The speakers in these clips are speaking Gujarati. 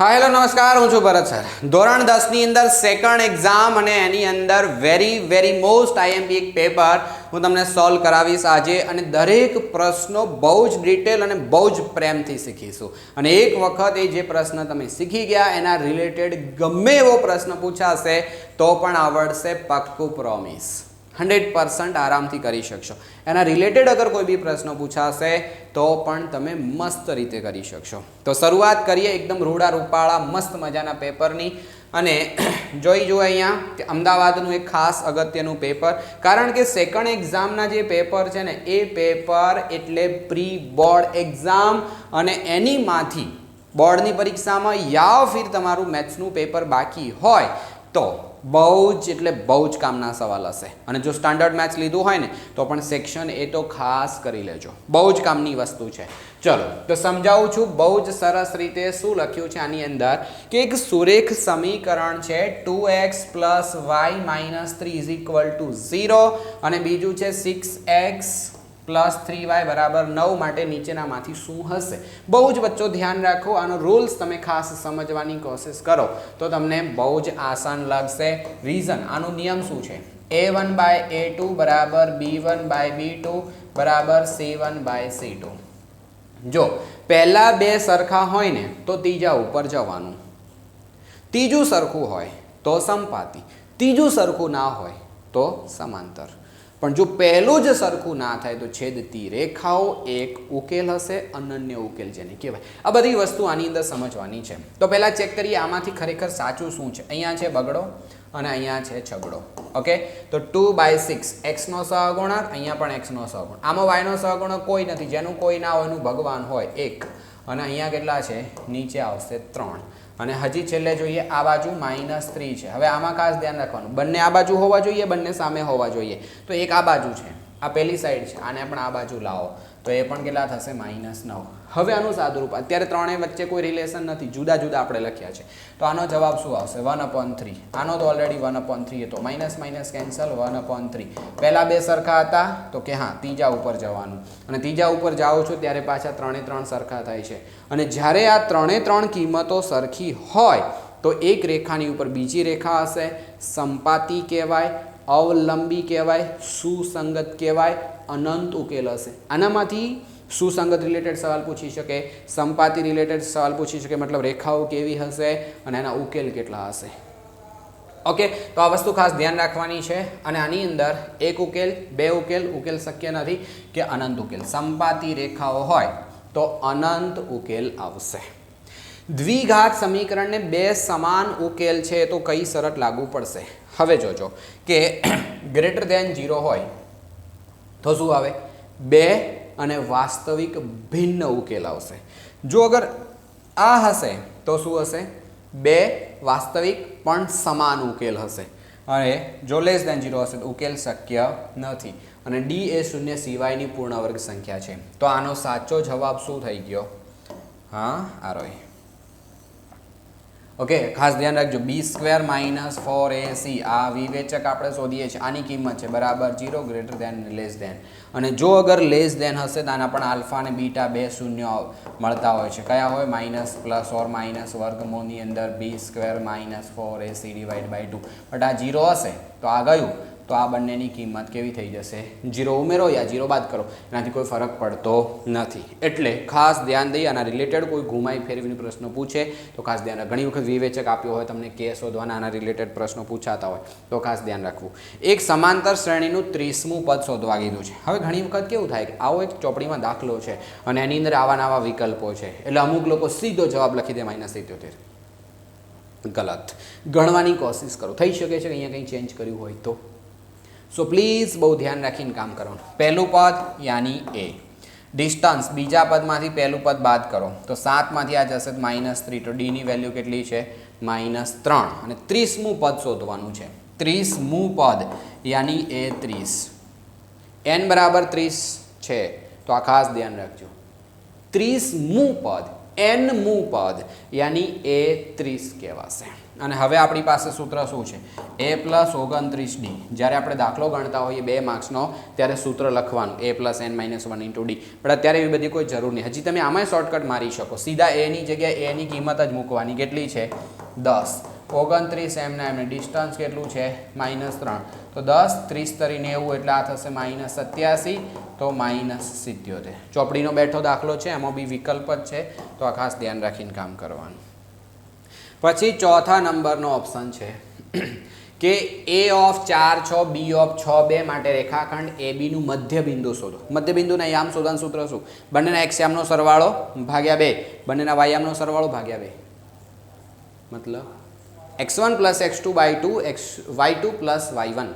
હા હેલો નમસ્કાર, હું છું ભરત સર. ધોરણ 10 ની અંદર સેકન્ડ એક્ઝામ અને એની અંદર વેરી મોસ્ટ આઈએમપી એક પેપર હું તમને સોલ્વ કરાવીશ આજે, અને દરેક પ્રશ્નો બહુ જ ડિટેલ અને બહુ જ પ્રેમથી શીખીશું. અને એક વખત એ જે પ્રશ્ન તમે શીખી ગયા એના રિલેટેડ ગમે એવો પ્રશ્ન પૂછાશે તો પણ આવડશે, પાક્કું પ્રોમિસ. 100% આરામથી કરી શકશો. એના રિલેટેડ અગર કોઈ બી પ્રશ્ન પૂછાશે તો પણ તમે મસ્ત રીતે કરી શકશો. તો શરૂઆત કરીએ એકદમ રૂડા રૂપાળા મસ્ત મજાના પેપરની. અને જોઈ જુઓ અહીંયા કે અમદાવાદનું એક ખાસ અગત્યનું પેપર, કારણ કે સેકન્ડ એક્ઝામના જે પેપર છે ને એ પેપર એટલે પ્રી બોર્ડ એક્ઝામ, અને એનીમાંથી બોર્ડની પરીક્ષામાં યા ફિર તમારું મેથ્સનું પેપર બાકી હોય તો બહુ જ એટલે બહુ જ કામના સવાલ હશે. અને જો સ્ટાન્ડર્ડ મેથ્સ લીધું હોય ને તો પણ સેક્શન એ તો ખાસ કરી લેજો, બહુ જ કામની વસ્તુ છે. ચલો તો સમજાવું છું બહુ જ સરસ રીતે શું લખ્યું છે આની અંદર, કે એક સુરેખ સમીકરણ છે 2x + y - 3 = 0, અને બીજું છે 6x + 3y = 9 માટે નીચેનામાંથી શું હશે. બહુ જ બચ્ચો ધ્યાન રાખો, આનો રૂલ્સ તમે ખાસ સમજવાની કોશિશ કરો તો તમને બહુ જ આસાન લાગશે. રીઝન, આનો નિયમ શું છે, a1/a2 = b1/b2 = c1/c2. જો પહેલા બે સરખા હોય ને તો ત્રીજા ઉપર જવાનું, ત્રીજું સરખું હોય તો સમપાતી, ત્રીજું સરખું ના હોય તો સમાંતર. પણ જો પહેલું જ સરખું ના થાય તો છેદતી રેખાઓ એક ઉકેલ હશે, અનન્ય ઉકેલ જેને કહેવાય. આ બધી વસ્તુ આની અંદર સમજવાની છે. તો પહેલાં ચેક કરીએ આમાંથી ખરેખર સાચું શું છે. અહીંયા છે બગડો અને અહીંયા છે છગડો. ઓકે, તો 2/6 એક્સનો સહગુણક, અહીંયા પણ એક્સનો સહગુણક. આમાં વાયનો સહગુણક કોઈ નથી, જેનું કોઈ ના હોય એનું ભગવાન હોય 1, અને અહીંયા કેટલા છે, નીચે આવશે 3. અને હજી છેલ્લે જોઈએ આ બાજુ -3 છે. હવે આમાં ખાસ ધ્યાન રાખવાનું, બંને આ બાજુ હોવા જોઈએ, બંને સામે હોવા જોઈએ. તો એક આ બાજુ છે, આ પહેલી સાઈડ છે, આને પણ આ બાજુ લાવો તો એ પણ કેટલા થશે, -9. હવે આનું સાદુરૂપ, અત્યારે ત્રણેય વચ્ચે કોઈ રિલેશન નથી, જુદા જુદા આપણે લખ્યા છે. તો આનો જવાબ શું આવશે, 1/3. આનો તો ઓલરેડી 1/3 હતો, માઇનસ કેન્સલ, 1/3. પહેલા બે સરખા હતા તો કે હા ત્રીજા ઉપર જવાનું, અને ત્રીજા ઉપર જાઓ છો ત્યારે પાછા ત્રણે ત્રણ સરખા થાય છે. અને જ્યારે આ ત્રણે ત્રણ કિંમતો સરખી હોય તો એક રેખાની ઉપર બીજી રેખા હશે, સંપાતી કહેવાય, અવલંબી કહેવાય, સુસંગત કહેવાય, અનંત ઉકેલ હશે. આનામાંથી સુસંગત રિલેટેડ સવાલ પૂછી શકે, સંપાતી રિલેટેડ સવાલ પૂછી શકે, મતલબ રેખાઓ કેવી હશે અને એના ઉકેલ કેટલા હશે. ઓકે, તો આ વસ્તુ ખાસ ધ્યાન રાખવાની છે. અને આની અંદર એક ઉકેલ, બે ઉકેલ શક્ય નથી કે અનંત ઉકેલ. સંપાતી રેખાઓ હોય તો અનંત ઉકેલ આવશે. દ્વિઘાત સમીકરણને બે સમાન ઉકેલ છે તો કઈ શરત લાગુ પડશે. હવે જોજો કે >0 હોય તો શું આવે, બે અને વાસ્તવિક ભિન્ન ઉકેલ આવશે. જો અગર આ હશે તો શું હશે, બે વાસ્તવિક પણ સમાન ઉકેલ હશે. અને જો <0 હશે તો ઉકેલ શક્ય નથી. અને d એ 0 સિવાયની પૂર્ણ વર્ગ સંખ્યા છે. તો આનો સાચો જવાબ શું થઈ ગયો, હા આરોય. ઓકે, ખાસ ધ્યાન રાખજો, b² - 4ac આ વિવેચક આપણે શોધીએ છીએ, આની કિંમત છે બરાબર 0, > અને જો અગર << હશે તો આના પણ આલ્ફા અને બીટા બે શૂન્ય મળતા હોય છે. કયા હોય, ± વર્ગમૂળની અંદર b² - 4ac/2. બટ આ 0 હશે તો આ ગયું, તો આ બંનેની કિંમત કેવી થઈ જશે, 0 ઉમેરો યા 0 બાદ કરો, એનાથી કોઈ ફરક પડતો નથી. એટલે ખાસ ધ્યાન દઈએ, આના રિલેટેડ કોઈ ઘુમાઈ ફેરવીને પ્રશ્નો પૂછે તો ખાસ ધ્યાન રાખ. ઘણી વખત વિવેચક આપ્યો હોય તમને, કે શોધવાના આના રિલેટેડ પ્રશ્નો પૂછાતા હોય તો ખાસ ધ્યાન રાખવું. એક સમાંતર શ્રેણીનું 30મું પદ શોધવા કીધું છે. હવે ઘણી વખત કેવું થાય કે આવો એક ચોપડીમાં દાખલો છે અને એની અંદર આવા વિકલ્પો છે, એટલે અમુક લોકો સીધો જવાબ લખી દે -77. ગલત, ગણવાની કોશિશ કરો. થઈ શકે છે કે અહીંયા કંઈ ચેન્જ કર્યું હોય તો. સો પ્લીઝ બહુ ધ્યાન રાખીને કામ કરવાનું. પહેલું પદ યાની a, ડિસ્ટન્સ બીજા પદમાંથી પહેલું પદ બાદ કરો તો 7માંથી આ જશે -3, તો d ની વેલ્યુ કેટલી છે, -3. અને 30મું પદ શોધવાનું છે. 30મું પદ યાની a30, n = 30 છે તો આ ખાસ ધ્યાન રાખજો. 30મું પદ nમું પદ યાની a30 કહેવાશે. અને હવે આપણી પાસે સૂત્ર શું છે? a+29d. જ્યારે આપણે દાખલો ગણતા હોઈએ 2 માર્ક્સનો ત્યારે સૂત્ર લખવાનું a+n-1 × d. પણ અત્યારે એવી બધી કોઈ જરૂર નહીં. હજી તમે આમાંય શોર્ટકટ મારી શકો. સીધા a ની જગ્યાએ a ની કિંમત જ મૂકવાની. કેટલી છે? 10. 29 એમના એમને ડિસ્ટન્સ કેટલું છે? -3. તો 10 30 તરી 90 એટલે આ થશે -87 તો -77. ચોપડીનો બેઠો દાખલો છે, એમાં બી વિકલ્પ જ છે, તો આ ખાસ ધ્યાન રાખીને કામ કરવાનું. પછી ચોથા નંબરનો ઓપ્શન છે કે a ઓફ 4 6 b ઓફ 6 2 માટે રેખાખંડ AB નું મધ્ય બિંદુ શોધો. મધ્ય બિંદુના યામ શોધવાનું સૂત્ર શું? બંનેના x યામનો સરવાળો ભાગ્યા 2, બંનેના y યામનો સરવાળો ભાગ્યા 2. મતલબ x1 + x2/2 y2 + y1.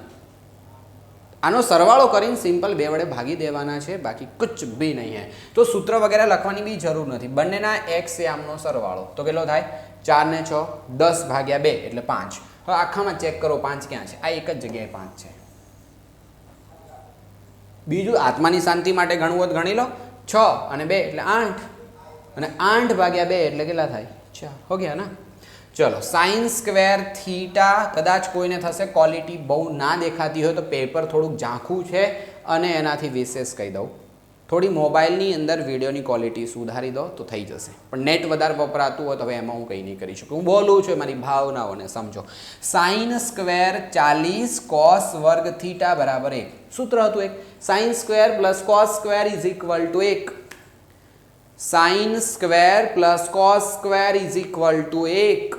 આનો સરવાળો કરીને સિમ્પલ 2 વડે ભાગી દેવાના છે, બાકી કુછ ભી નહીં હે. તો સૂત્ર વગેરે લખવાની બી જરૂર નથી. બંનેના x યામનો સરવાળો તો કેટલો થાય? 4 ને 6 10 ભાગ્યા 2 એટલે 5. હવે આખામાં ચેક કરો 5 ક્યાં છે? આ એક જ જગ્યાએ 5 છે. બીજું આત્માની શાંતિ માટે ગણવું હોય તો ગણી લો. 6 અને 2 એટલે 8 અને 8 ભાગ્યા 2 એટલે કેટલા થાય? 4. હો ગયા ના? ચલો sin² થીટા. કદાચ કોઈને થશે ક્વોલિટી બહુ ના દેખાતી હોય તો પેપર થોડુંક ઝાંખું છે અને એનાથી વિશેષ કહી દઉં, થોડી મોબાઈલની અંદર વિડીયોની ક્વોલિટી સુધારી દો તો થઈ જશે. પણ નેટ વધારે વપરાતું હોય તો હવે એમાં હું કંઈ નહીં કરી શકું. હું બોલું છું મારી ભાવનાઓને સમજો. sin² 40 cos² થીટા બરાબર 1. સૂત્ર હતું એક, sin² + cos² = 1. sin² + cos² = 1.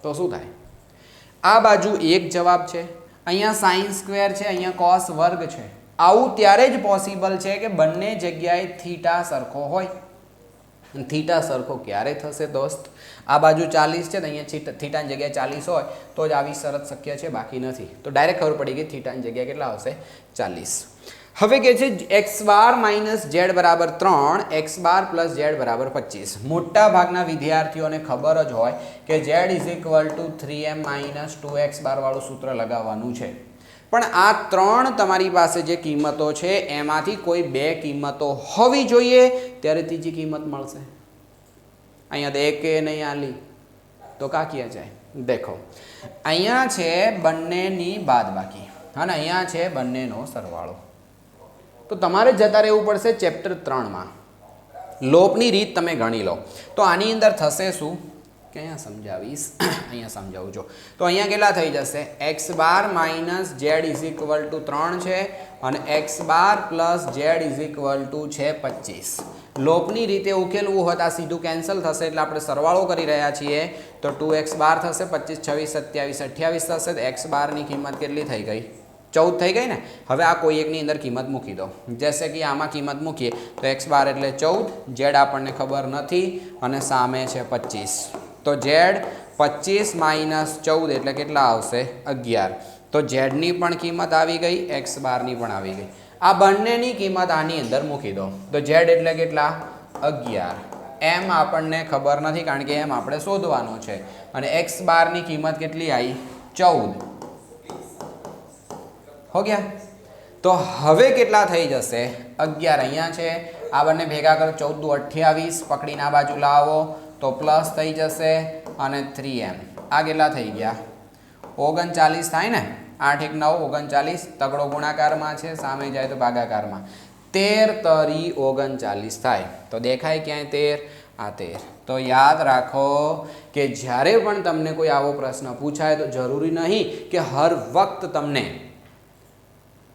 તો શું થાય? આ બાજુ એક જવાબ છે, અહીંયા sin² છે, અહીંયા cos² છે. આવું ત્યારે જ પોસિબલ છે કે બંને જગ્યાએ થીટા સરખો હોય. થીટા સરખો ક્યારે થશે દોસ્ત? આ બાજુ 40 છે તો અહીંયા થીટાની જગ્યાએ 40 હોય તો જ આવી શરત શક્ય છે, બાકી નથી. તો ડાયરેક્ટ ખબર પડી ગઈ થીટાની જગ્યાએ કેટલા આવશે? 40. હવે કે છે x બાર માઇનસ z બરાબર 3, x બાર પ્લસ z બરાબર 25. મોટા ભાગના વિદ્યાર્થીઓને ખબર જ હોય કે z is equal two 3m minus 2x બાર વાળું સૂત્ર લગાવવાનું છે. પણ આ ત્રણ તમારી પાસે જે કિંમતો છે એમાંથી કોઈ બે કિંમતો હોવી જોઈએ ત્યારે ત્રીજી કિંમત મળશે. અહીંયા તો એક નહીં આલી તો કા કિયા જાય. દેખો અહીંયા છે બંનેની બાદબાકી અને અહીંયા છે બંનેનો સરવાળો. તો તમારે જતા રહેવું પડશે ચેપ્ટર 3માં. લોપની રીત તમે ગણી લો તો આની અંદર થશે શું કે અહીંયા સમજાવીશ, અહીંયા સમજાવું છો. તો અહીંયા કેટલા થઈ જશે? x bar minus z is equal two 3 છે અને x bar plus z is equal two છે 25. લોપની રીતે ઉકેલવું હોય તો આ સીધું કેન્સલ થશે એટલે આપણે સરવાળો કરી રહ્યા છીએ. તો 2x બાર થશે, 25 26 27 28 થશે. તો x બારની કિંમત કેટલી થઈ ગઈ? 14 થઈ ગઈ ને. હવે આ કોઈ એકની અંદર કિંમત મૂકી દો. જૈસે કે આમાં કિંમત મૂકીએ તો x બાર એટલે 14, z આપણને ખબર નથી અને સામે છે 25. તો z 25 માઇનસ 14 એટલે કેટલા આવશે? 11. તો z ની પણ કિંમત આવી ગઈ, x બારની પણ આવી ગઈ. આ બંનેની કિંમત આની અંદર મૂકી દો. તો z એટલે કેટલા? 11. m આપણને ખબર નથી કારણ કે m આપણે શોધવાનો છે અને x બારની કિંમત કેટલી આવી? 14. હો ગયા. તો હવે કેટલા થઈ જશે? 11 અહીંયા છે, આ બંને ભેગા કરો 14 દુ 28, પકડીને આ બાજુ લાવો તો પ્લસ થઈ જશે અને 3m. આ કેટલા થઈ ગયા? 39 થાય ને. 8 1 9 39. તગડો ગુણાકારમાં છે, સામે જાય તો ભાગાકારમાં. 13 તરી 39 થાય. તો દેખાય ક્યાંય 13? આ 13. તો યાદ રાખો કે જ્યારે પણ તમને કોઈ આવો પ્રશ્ન પૂછાય તો જરૂરી નહીં કે હર વખત તમને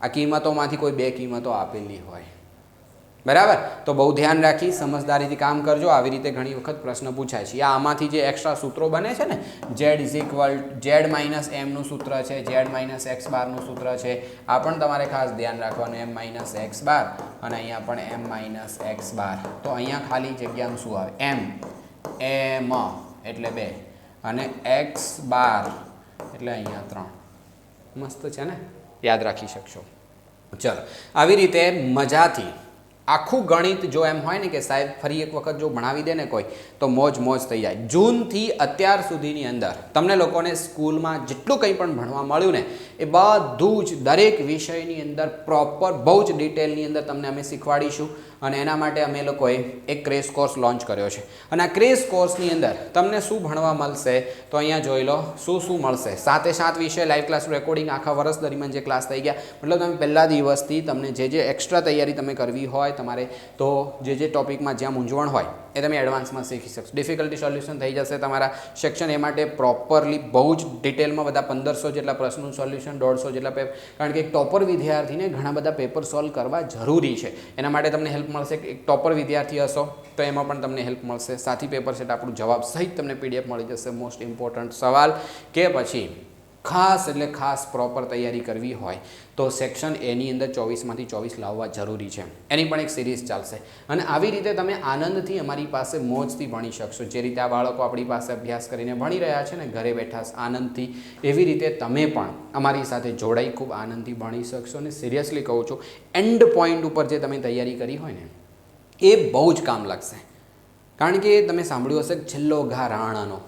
આ કિંમતોમાંથી કોઈ બે કિંમતો આપેલી હોય. બરાબર. તો બહુ ધ્યાન રાખી સમજદારીથી કામ કરજો. આવી રીતે ઘણી વખત પ્રશ્ન પૂછાય છે. આમાંથી જે એક્સ્ટ્રા સૂત્રો બને છે ને, z is equal z minus એમનું સૂત્ર છે, z માઇનસ એક્સ બારનું સૂત્ર છે, આ પણ તમારે ખાસ ધ્યાન રાખવાનું. એમ માઇનસ એક્સ બાર અને અહીંયા પણ એમ માઇનસ એક્સ બાર. તો અહીંયા ખાલી જગ્યાનું શું આવે? એમ એટલે 2 અને એક્સ બાર એટલે અહીંયા 3. મસ્ત છે ને, યાદ રાખી શકશો. ચલો આવી રીતે મજાથી આખું ગણિત જો એમ હોય ને કે સાહેબ ફરી એક વખત જો ભણાવી દે ને કોઈ તો મોજ થઈ જાય. જૂનથી અત્યાર સુધીની અંદર તમને લોકોને સ્કૂલમાં જેટલું કંઈ પણ ભણવા મળ્યું ને એ બધું જ દરેક વિષયની અંદર પ્રોપર બહુ જ ડિટેલની અંદર તમને અમે શીખવાડીશું અને એના માટે અમે લોકોએ એક ક્રેશ કોર્સ લોન્ચ કર્યો છે અને આ ક્રેશ કોર્સની અંદર તમને શું ભણવા મળશે તો અહીંયા જોઈ લો શું મળશે. 7 વિષય લાઈવ ક્લાસ રેકોર્ડિંગ આખા વર્ષ દરમિયાન જે ક્લાસ થઈ ગયા, મતલબ તમે પહેલા દિવસથી તમને જે એક્સ્ટ્રા તૈયારી તમે કરવી હોય તમારે, તો જે ટોપિકમાં જ્યાં મૂંઝવણ હોય એ તમે એડવાન્સમાં શીખી શકશો. ડિફિકલ્ટી સોલ્યુશન થઈ જશે તમારા સેક્શન. એ માટે પ્રોપરલી બહુ જ ડિટેલમાં બધા 1500 જેટલા પ્રશ્નોનું સોલ્યુશન, 150 જેટલા પેપર, કારણ કે એક ટોપર વિદ્યાર્થીને ઘણા બધા પેપર સોલ્વ કરવા જરૂરી છે. એના માટે તમને હેલ્પ મળશે. એક ટોપર વિદ્યાર્થી હશો તો એમાં પણ તમને હેલ્પ મળશે. સાથી પેપર સેટ આપણું જવાબ સહિત તમને PDF મળી જશે. મોસ્ટ ઇમ્પોર્ટન્ટ સવાલ કે પછી ખાસ એટલે ખાસ પ્રોપર તૈયારી કરવી હોય તો સેક્શન એની અંદર 24માંથી 24 લાવવા જરૂરી છે. એની પણ એક સિરીઝ ચાલશે અને આવી રીતે તમે આનંદથી અમારી પાસે મોજથી ભણી શકશો. જે રીતે આ બાળકો આપણી પાસે અભ્યાસ કરીને ભણી રહ્યા છે ને ઘરે બેઠા આનંદથી, એવી રીતે તમે પણ અમારી સાથે જોડાઈ ખૂબ આનંદથી ભણી શકશો. અને સિરિયસલી કહું છું, એન્ડ પોઈન્ટ ઉપર જે તમે તૈયારી કરી હોય ને એ બહુ જ કામ લાગશે. કારણ કે તમે સાંભળ્યું હશે છેલ્લો ઘા રાણાનો,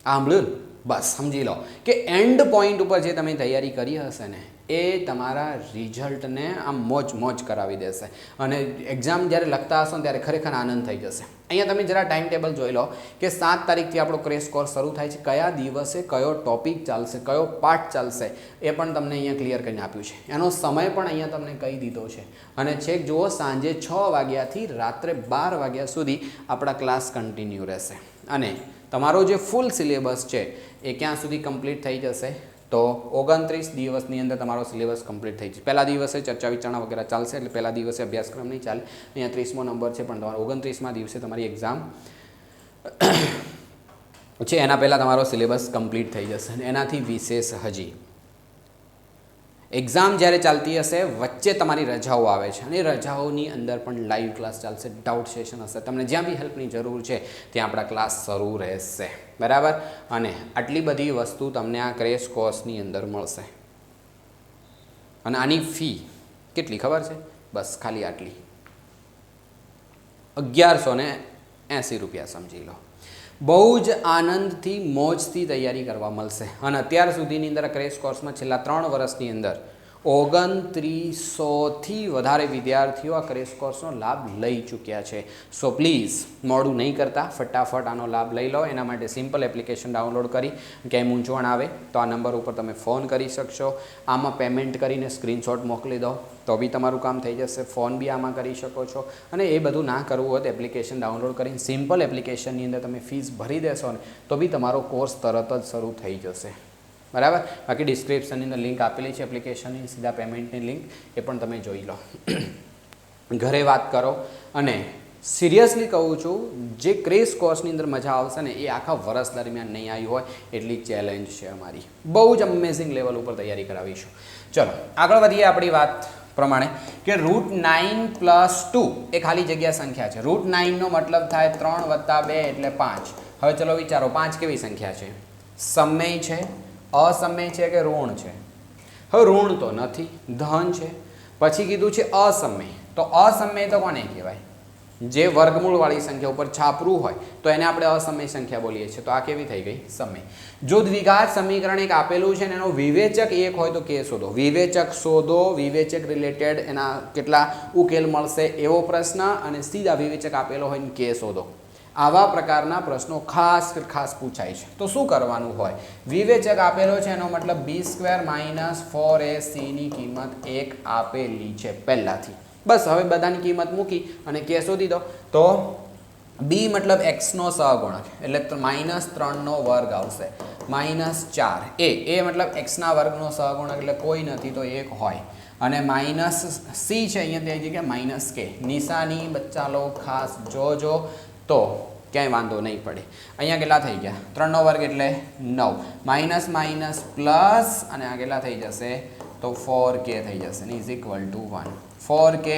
સાંભળ્યું? બસ સમજી લો કે એન્ડ પોઈન્ટ ઉપર જે તમે તૈયારી કરી હશે ને એ તમારા રિઝલ્ટને આમ મોજ કરાવી દેશે. અને એક્ઝામ જ્યારે લખતા હશો ને ત્યારે ખરેખર આનંદ થઈ જશે. અહીંયા તમે જરા ટાઈમ ટેબલ જોઈ લો કે 7 તારીખથી આપણો ક્રેશ કોર્સ શરૂ થાય છે. કયા દિવસે કયો ટોપિક ચાલશે, કયો પાર્ટ ચાલશે એ પણ તમને અહીંયા ક્લિયર કરીને આપ્યું છે. એનો સમય પણ અહીંયા તમને કહી દીધો છે. અને છેક જુઓ સાંજે 6 વાગ્યાથી રાત્રે 12 વાગ્યા સુધી આપણા ક્લાસ કન્ટિન્યુ રહેશે. અને તમારો જે ફૂલ સિલેબસ છે એ ક્યાં સુધી કમ્પ્લીટ થઈ જશે તો 29 દિવસની અંદર તમારો સિલેબસ કમ્પ્લીટ થઈ જશે. પહેલા દિવસે ચર્ચા વિચારણા વગેરે ચાલશે, એટલે પહેલા દિવસે અભ્યાસક્રમ નહીં ચાલે. અહીંયા 30મો નંબર છે, પણ તમારો 29મા દિવસે તમારી એક્ઝામ છે. એના પહેલાં તમારો સિલેબસ કમ્પ્લીટ થઈ જશે. અને એનાથી વિશેષ હજી એક્ઝામ જ્યારે ચાલતી હશે વચ્ચે તમારી રજાઓ આવે છે અને રજાઓની અંદર પણ લાઈવ ક્લાસ ચાલશે, ડાઉટ સેશન હશે. તમને જ્યાં બી હેલ્પની જરૂર છે ત્યાં આપણા ક્લાસ શરૂ રહેશે, બરાબર. અને આટલી બધી વસ્તુ તમને આ ક્રેશ કોર્સની અંદર મળશે. અને આની ફી કેટલી ખબર છે? બસ ખાલી આટલી, 1180 રૂપિયા સમજી લો. બહુ જ આનંદથી મોજથી તૈયારી કરવા મળશે. અને અત્યાર સુધીની અંદર ક્રેશ કોર્સમાં છેલ્લા 3 વર્ષની અંદર 2900થી વધારે વિદ્યાર્થીઓ આ ક્રેશ કોર્સનો લાભ લઈ ચૂક્યા છે. સો પ્લીઝ મોડું નહીં કરતા, ફટાફટ આનો લાભ લઈ લો. એના માટે સિમ્પલ એપ્લિકેશન ડાઉનલોડ કરી, ક્યાંય મૂંઝવણ આવે તો આ નંબર ઉપર તમે ફોન કરી શકશો. આમાં પેમેન્ટ કરીને સ્ક્રીનશોટ મોકલી દો તો બી તમારું કામ થઈ જશે. ફોન બી આમાં કરી શકો છો. અને એ બધું ના કરવું હોય તો એપ્લિકેશન ડાઉનલોડ કરીને સિમ્પલ એપ્લિકેશનની અંદર તમે ફીસ ભરી દેશો ને તો બી તમારો કોર્સ તરત જ શરૂ થઈ જશે, બરાબર. બાકી ડિસ્ક્રિપ્શનની અંદર લિંક આપેલી છે એપ્લિકેશનની, સીધા પેમેન્ટની લિંક, એ પણ તમે જોઈ લો. ઘરે વાત કરો. અને સિરિયસલી કહું છું, જે ક્રેશ કોર્સની અંદર મજા આવશે ને એ આખા વર્ષ દરમિયાન નહીં આવી હોય એટલી ચેલેન્જ છે અમારી. બહુ જ અમેઝિંગ લેવલ ઉપર તૈયારી કરાવીશું. ચલો આગળ વધીએ આપણી વાત પ્રમાણે કે √9 + 2 એ ખાલી જગ્યા સંખ્યા છે. √9 નો મતલબ થાય 3 + 2 એટલે 5. હવે ચલો વિચારો 5 કેવી સંખ્યા છે? સમય છે, અસમય છે કે ઋણ છે? હવે ઋણ તો નથી, ધન છે. પછી કીધું છે અસમય. તો અસમય તો કોને કહેવાય? જે વર્ગમૂળવાળી સંખ્યા ઉપર છાપરું હોય તો એને આપણે અસમય સંખ્યા બોલીએ છીએ. તો આ કેવી થઈ ગઈ? સમય. જો દ્વિઘાત સમીકરણ એક આપેલું છે ને એનો વિવેચક એક હોય તો કે શોધો. વિવેચક શોધો, વિવેચક રિલેટેડ એના કેટલા ઉકેલ મળશે એવો પ્રશ્ન, અને સીધા વિવેચક આપેલો હોય ને કે શોધો. આવા પ્રકારના પ્રશ્નો ખાસ પૂછાય છે. તો શું કરવાનું હોય? વિવેચક આપેલો છે એનો મતલબ b² - 4ac ની કિંમત 1 આપેલી છે પહેલાથી. બસ હવે બધાની કિંમત મૂકી અને કે શોધી દો. તો b મતલબ x નો સહગુણક એટલે -3 નો વર્ગ આવશે, -4. એ મતલબ x ના વર્ગનો સહગુણક એટલે કોઈ નથી તો 1 હોય. અને -c છે અહીંયા થઈ જગ્યા -k. નિશાની બચ્ચા લો ખાસ જોજો તો ક્યાંય વાંધો નહીં પડે. અહીંયા કેટલા થઈ ગયા? 3 નો વર્ગ એટલે 9, માઇનસ માઇનસ પ્લસ, અને આ કેટલા થઈ જશે તો 4k થઈ જશે ને ઇઝ ઇક્વલ ટુ 1. 4k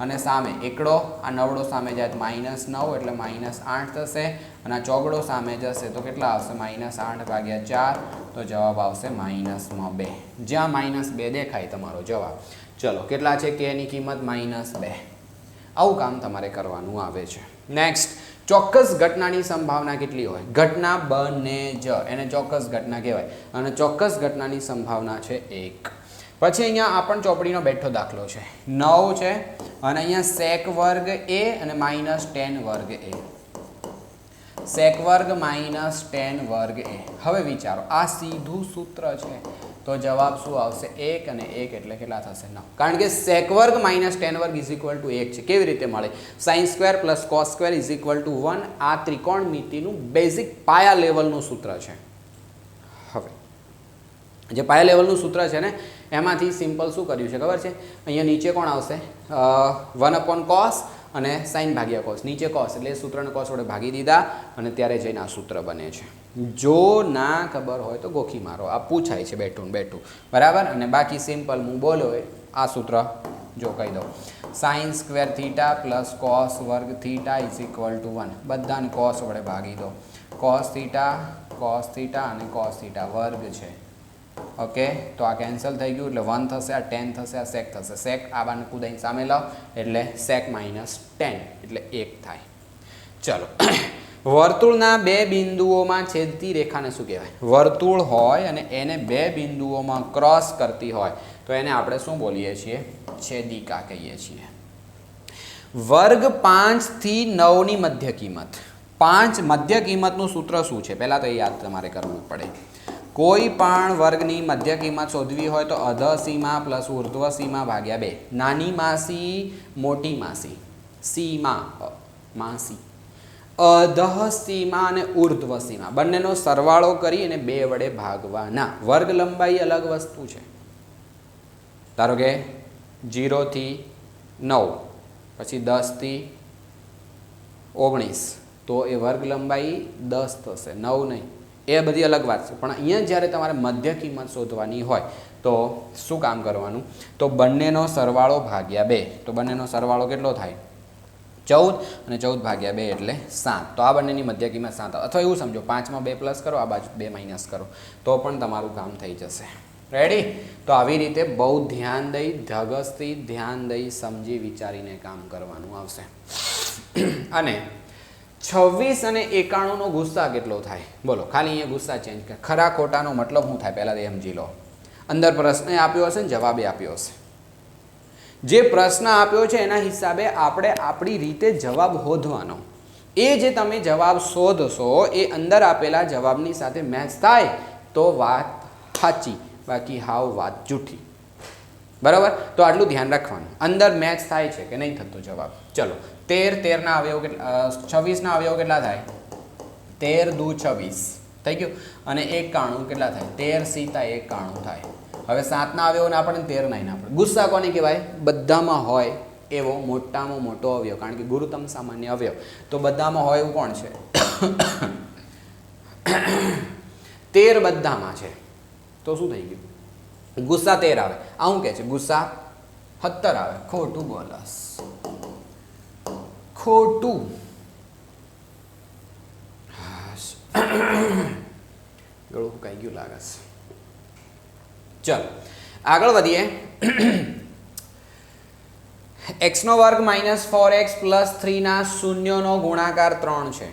અને સામે એકડો, આ નવડો સામે જાય તો -9 એટલે -8 થશે, અને આ ચોગડો સામે જશે તો કેટલા આવશે? -8/4, તો જવાબ આવશે -2. જ્યાં -2 દેખાય તમારો જવાબ. ચલો કેટલા છે? k ની કિંમત -2. આવું કામ તમારે કરવાનું આવે છે. નેક્સ્ટ, ચોક્કસ ઘટનાની સંભાવના કેટલી હોય? ઘટના બને જ એને ચોક્કસ ઘટના કહેવાય, અને ચોક્કસ ઘટનાની સંભાવના છે 1. પછી અહીંયા આ પણ ચોપડીનો બેઠો દાખલો છે 9 છે અને અહીંયા sec વર્ગ a અને -tan વર્ગ a sec વર્ગ -tan વર્ગ a હવે વિચારો આ સીધું સૂત્ર છે તો જવાબ શું આવશે 1 અને 1 એટલે કેટલા થશે 9 કારણ કે sec વર્ગ -tan વર્ગ = 1 છે કેવી રીતે મળે sin² + cos² = 1 આ ત્રિકોણમિતિનું બેઝિક પાયા લેવલનું સૂત્ર છે હવે જે પાયા લેવલનું સૂત્ર છે ને એમાંથી સિમ્પલ શું કર્યું છે ખબર છે અહીંયા નીચે કોણ આવશે 1/cos અને sin ભાગ્યા cos નીચે cos એટલે સૂત્રને cos વડે ભાગી દીધા અને ત્યારે જઈને આ સૂત્ર બને છે જો ના ખબર હોય તો ગોખી મારો આ પૂછાય છે બેઠું બરાબર અને બાકી સિમ્પલ હું બોલ્યો આ સૂત્ર જો કહી દઉં sin² + cos વર્ગ θ = 1 બધાને cos વડે ભાગી દો cos θ અને cos θ વર્ગ છે ઓકે તો આ કેન્સલ થઈ ગયું એટલે 1 થશે આ tan થશે આ sec થશે sec આ બાને કુદાઈને સામે લાવ એટલે sec - tan એટલે 1 થાય ચલો વર્તુળના બે બિંદુઓમાં છેદતી રેખાને શું કહેવાય વર્તુળ હોય અને એને બે બિંદુઓમાં ક્રોસ કરતી હોય તો એને આપણે શું બોલીએ છીએ છેદિકા કહીએ છીએ વર્ગ 5 થી 9 ની મધ્ય કિંમત 5 મધ્ય કિંમતનું સૂત્ર શું છે પહેલા તો એ યાદ તમારે કરવું પડે કોઈ પણ વર્ગની મધ્ય કિંમત શોધવી હોય તો અધઃ સીમા પ્લસ ઉર્ધ્વ સીમા ભાગ્યા 2 નાની માસી મોટી માસી સીમા માસી અધઃ સીમા અને ઉર્ધ્વ સીમા બંનેનો સરવાળો કરી અને 2 વડે ભાગવાના વર્ગ લંબાઈ અલગ વસ્તુ છે ધારો કે 0 થી 9 પછી 10 થી 19 તો એ વર્ગ લંબાઈ 10 થશે 9 નહીં એ બધી અલગ વાત છે પણ અહીંયા જ્યારે તમારે મધ્ય કિંમત શોધવાની હોય તો શું કામ કરવાનું તો બંનેનો સરવાળો ભાગ્યા 2 તો બંનેનો સરવાળો કેટલો થાય 14 અને 14 ભાગ્યા 2 એટલે 7 તો આ બંનેની મધ્ય કિંમત 7 અથવા એવું સમજો 5 માં 2 પ્લસ કરો આ બાજુ 2 માઇનસ કરો તો પણ તમારું કામ થઈ જશે રેડી તો આવી રીતે બહુ ધ્યાન દઈ ધગસથી ધ્યાન દઈ સમજી વિચારીને કામ કરવાનું આવશે અને 26 અને 91 નો ગુસ્સા કેટલો થાય બોલો ખાલી અહીંયા ગુસ્સા ચેન્જ કર ખરા ખોટાનો મતલબ શું થાય પહેલા એ સમજી લો અંદર પ્રશ્ન આપ્યો હશે ને જવાબ આપ્યો હશે જે પ્રશ્ન આપ્યો છે એના હિસાબે આપણે આપણી રીતે જવાબ શોધવાનો એ જે તમે જવાબ શોધશો એ અંદર આપેલા જવાબની સાથે મેચ થાય તો વાત સાચી બાકી હાવ વાત જૂઠી બરાબર તો આટલું ધ્યાન રાખવાનું અંદર મેચ થાય છે કે નહીં થતો જવાબ ચલો 13 ના અવયવ કેટલા 26 ના અવયવ કેટલા થાય 13 દુ 26 થઈ ગયું અને 91 કેટલા થાય 13 સીતા 91 થાય હવે 7 ના અવયવને આપણે 13 ના આપણે ગુસ્સા કોને કહેવાય બધામાં હોય એવો મોટામાં મોટો અવયવ કારણ કે ગુરુત્તમ સામાન્ય અવયવ તો બધામાં હોય એવું કોણ છે 13 બધામાં છે તો શું થઈ ગયું ગુસ્સા 13 આવે આ શું કહે છે ગુસ્સા 17 આવે ખોટું બોલસ ખોટું ગળું કઈ ગયું લાગે છે ચલો આગળ વધીએ x નો વર્ગ -4x + 3 ના શૂન્યનો ગુણાકાર 3 છે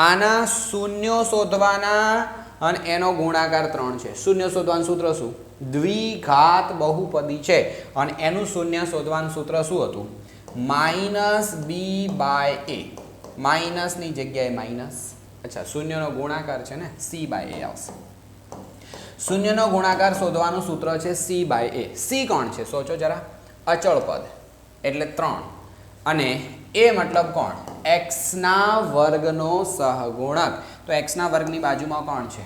આના શૂન્યો શોધવાના અને એનો ગુણાકાર 3 છે શૂન્ય શોધવાનું સૂત્ર શું દ્વિઘાત બહુપદી છે અને એનું શૂન્ય શોધવાનું સૂત્ર શું હતું -b/a માઇનસ ની જગ્યાએ માઇનસ અચ્છા શૂન્યનો ગુણાકાર છે ને c/a આવશે શૂન્યનો ગુણાકાર શોધવાનું સૂત્ર છે c/a c કોણ છે સોચો જરા અચળ પદ એટલે 3 અને a મતલબ કોણ x ના વર્ગનો સહગુણક તો x ના વર્ગની બાજુમાં કોણ છે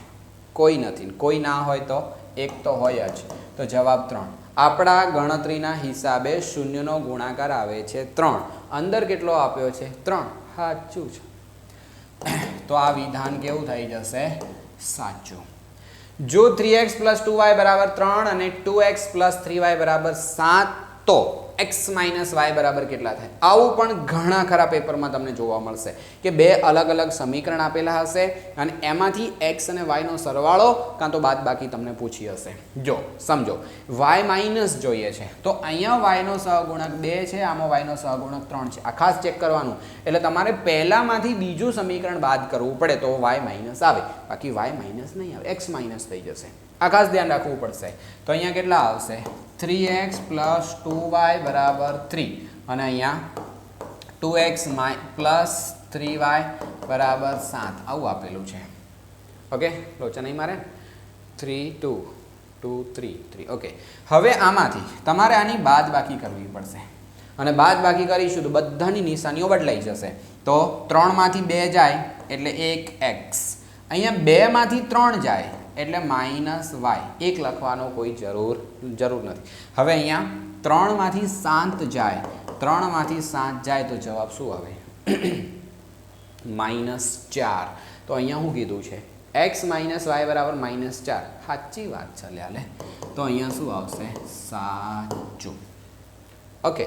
કોઈ નથી કોઈ ના હોય તો એક તો હોય જ તો જવાબ 3 આપણા ગણતરીના હિસાબે શૂન્યનો ગુણાકાર આવે છે 3 અંદર કેટલો આપ્યો છે 3 સાચું છે તો આ વિધાન કેવું થઈ જશે સાચું જો 3x + 2y = 3 અને 2x + 3y = 7 તો x - y = કેટલા થાય આવું પણ ઘણા ખરા પેપરમાં તમને જોવા મળશે કે બે અલગ અલગ સમીકરણ આપેલા હશે અને એમાંથી x અને y નો સરવાળો કાં તો બાદબાકી તમને પૂછી હશે જો સમજો y - જોઈએ છે તો અહીંયા y નો સહગુણક 2 છે આમાં y નો સહગુણક 3 છે આ ખાસ ચેક કરવાનું એટલે તમારે પહેલામાંથી બીજું સમીકરણ બાદ કરવું પડે તો y - આવે બાકી y - નહીં આવે x - થઈ જશે આ ખાસ ધ્યાન રાખવું પડશે તો અહીંયા કેટલા આવશે 3x પ્લસ 2y બરાબર 3 અને અહીંયા 2x પ્લસ 3y બરાબર 7 આવું આપેલું છે. ઓકે, લોચા નહીં મારે. 3 2 2 3 3. ઓકે, હવે આમાંથી તમારે આની બાદબાકી કરવી પડશે અને બાદબાકી કરીશું તો બધાની નિશાનીઓ બદલાઈ જશે. તો 3 માંથી 2 જાય એટલે 1x, અહીંયા 2 માંથી 3 જાય એટલે -y. 1 લખવાનો કોઈ જરૂર નથી. હવે અહીંયા 3 માંથી 7 જાય, 3 માંથી 7 જાય તો જવાબ શું આવે? -4. તો અહીંયા શું કીધું છે? x - y બરાબર -4. સાચી વાત છે લે. તો અહીંયા શું આવશે? સાચું. ઓકે,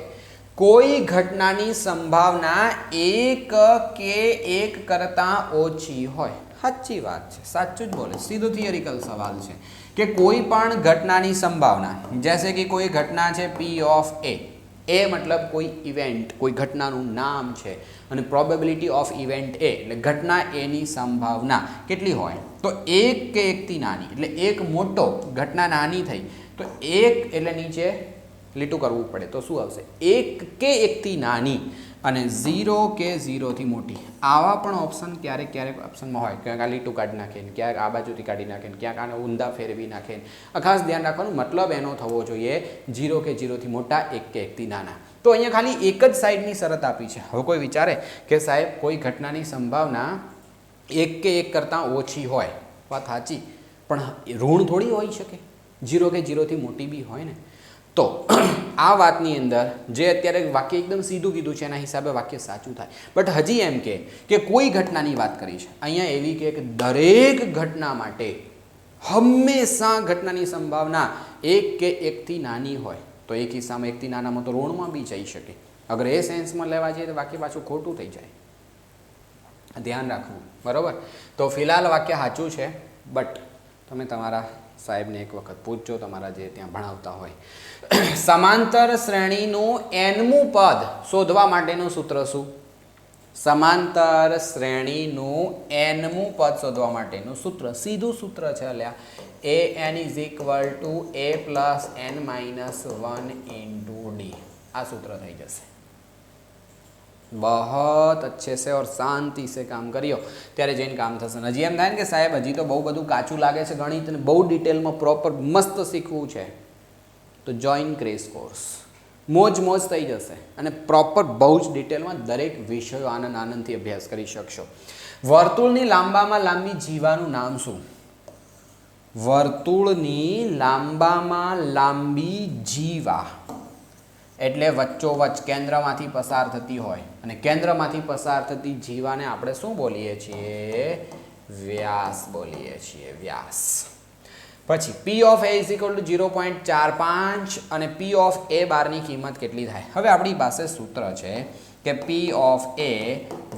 કોઈ ઘટનાની સંભાવના 1 કે 1 કરતાં ઓછી હોય. સાચી વાત છે, સાચું જ બોલે. સીધો થિયરિકલ સવાલ છે કે કોઈ પણ ઘટનાની સંભાવના, જैसे કે કોઈ ઘટના છે P ઓફ A. એ મતલબ કોઈ ઇવેન્ટ, કોઈ ઘટનાનું નામ છે અને પ્રોબેબિલિટી ઓફ ઇવેન્ટ A એટલે ઘટના એની સંભાવના કેટલી હોય? તો 1 કે 1 થી નાની, એટલે એક મોટો, ઘટના નાની થઈ તો 1 એટલે નીચે લીટું કરવું પડે તો શું આવશે? 1 કે 1 થી નાની અને 0 કે 0 થી મોટી. આવા પણ ઓપ્શન ક્યારેક ઓપ્શનમાં હોય. ક્યાંક આ લીટું કાઢી નાખે ને, ક્યાંક આ બાજુથી કાઢી નાખે ને, ક્યાંક આને ઊંધા ફેરવી નાખે. ખાસ ધ્યાન રાખવાનું, મતલબ એનો થવો જોઈએ 0 કે 0 થી મોટા, 1 કે 1 થી નાના. તો અહીંયા ખાલી એક જ સાઈડની શરત આપી છે. હવે કોઈ વિચારે કે સાહેબ કોઈ ઘટનાની સંભાવના 1 કે 1 કરતાં ઓછી હોય, વાત સાચી, પણ ઋણ થોડી હોઈ શકે. 0 કે 0 થી મોટી બી હોય ને. તો આ વાતની અંદર જે અત્યારે વાક્ય એકદમ સીધું કીધું છે એના હિસાબે વાક્ય સાચું થાય. બટ હજી એમ કે કોઈ ઘટનાની વાત કરી છે અહીંયા એવી કે દરેક ઘટના માટે હંમેશા ઘટનાની સંભાવના 1 કે 1 થી નાની હોય તો એક કિસ્સામાં 1 થી નાનામાં તો ઋણમાં બી જઈ શકે. અગર એ સેન્સમાં લેવા જઈએ તો વાક્ય પાછું ખોટું થઈ જાય. ધ્યાન રાખવું, બરાબર. તો ફિલહાલ વાક્ય સાચું છે, બટ તમે તમારા સાહેબને એક વખત પૂછજો, તમારા જે ત્યાં ભણાવતા હોય. સમાંતર શ્રેણીનું nમું પદ શોધવા માટેનું સૂત્ર શું? સમાંતર શ્રેણીનું nમું પદ શોધવા માટેનું સૂત્ર સીધું સૂત્ર છે અલ્યા. an = a + n - 1 × d. આ સૂત્ર થઈ જશે. बहुत अच्छे से और शांति से काम करियो ત્યારે જઈને કામ થશે. હજી એમ થાય ને કે સાહેબ હજી તો બહુ બધું કાચું લાગે છે ગણિત અને બહુ ડિટેલમાં પ્રોપર મસ્ત શીખવું છે તો જોઈન ક્રેશ કોર્સ. મોજ થઈ જશે અને પ્રોપર બહુ જ ડિટેલમાં દરેક વિષયો આનંદથી અભ્યાસ કરી શકશો. વર્તુળની લાંબામાં લાંબી જીવાનું નામ શું? વર્તુળની લાંબામાં લાંબી જીવા એટલે વચ્ચોવચ્ચ કેન્દ્રમાંથી પસાર થતી હોય અને કેન્દ્રમાંથી પસાર થતી જીવાને આપણે શું બોલીએ છીએ? વ્યાસ બોલીએ છીએ, વ્યાસ. પછી P of A = 0.45 અને P of A બારની કિંમત કેટલી થાય? હવે આપણી પાસે સૂત્ર છે કે P of A